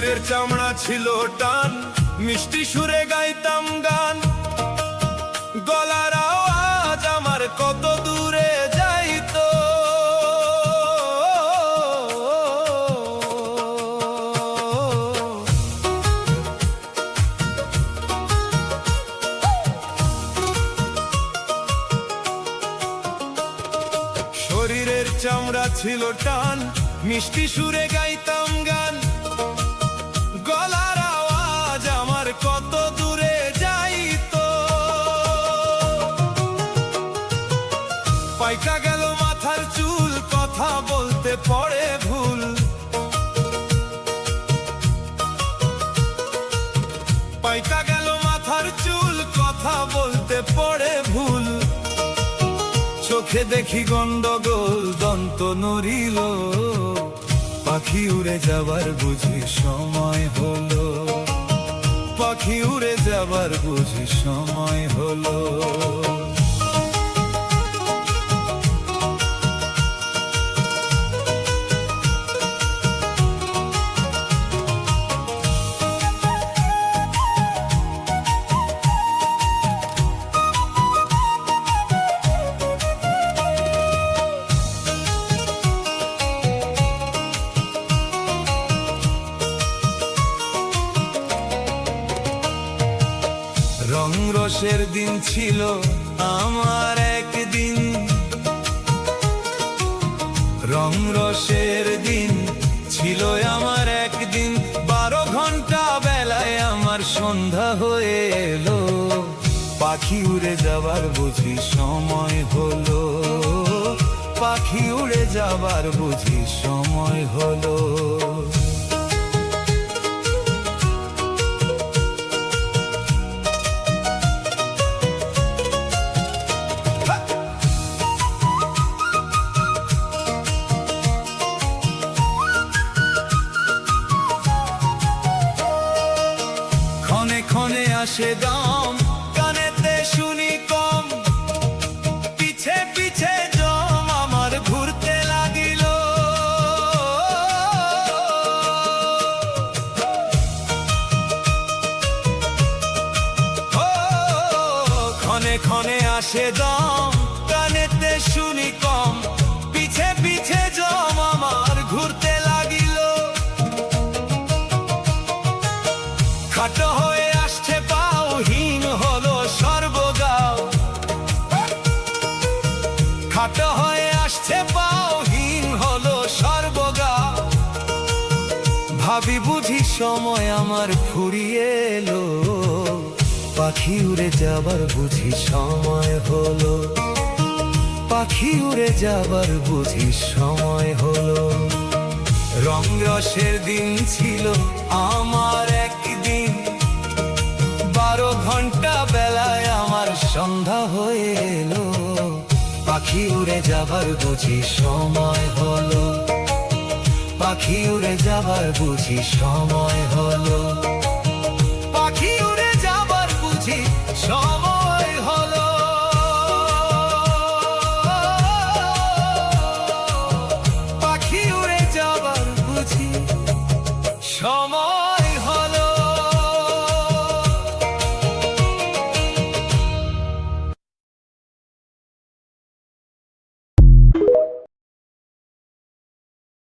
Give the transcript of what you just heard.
শরীরের চামড়া ছিল টান, মিষ্টি সুরে গাইতাম গান। গলার আওয়াজ আমার কত দূরে যাইতো। শরীরের চামড়া ছিল টান, মিষ্টি সুরে গাইতাম গান। গলার আওয়াজ আমার কত দূরে যাইতো। পাইকা গেল মাথার চুল, কথা বলতে পড়ে ভুল। পাইকা গেল মাথার চুল, কথা বলতে পড়ে ভুল। চোখে দেখি গন্ডগোল, দন্ত নড়িল। পাখি উড়ে যাবার বুঝি সময় হলো। পাখি উড়ে যাবার বুঝি সময় হলো। রং রসের দিন ছিল আমার একদিন। রং রসের দিন ছিল আমার একদিন। 12 ঘন্টা বেলায় আমার সন্ধ্যা হয়ে এলো। পাখি উড়ে যাবার বুঝি সময় হলো। পাখি উড়ে যাবার বুঝি সময় হলো। ক্ষণে ক্ষণে আসে দাম, কানেতে শুনি কম। পিছে পিছে জম আমার ঘুরতে লাগিল। ক্ষণে ক্ষণে আসে দাম, কানেতে শুনি কম। পিছে পিছে জম আমার ঘুরতে লাগিল। খাটো হয়ে আসছে পাও, হীন হলো সর্বগাও। খাটো হয়ে আসছে পাও, হীন হলো সর্বগাও। ভাবি বুঝি সময় আমার ফুরিয়ে এলো। পাখি উড়ে যাবার বুঝি সময় হলো। পাখি উড়ে যাবার বুঝি সময় হলো। রং রসের দিন ছিল আমার একদিন। 12 ঘন্টা বেলায় আমার সন্ধ্যা হয়ে এলো। পাখি উড়ে যাবার বুঝি সময় হলো। পাখি উড়ে যাবার বুঝি সময় হলো।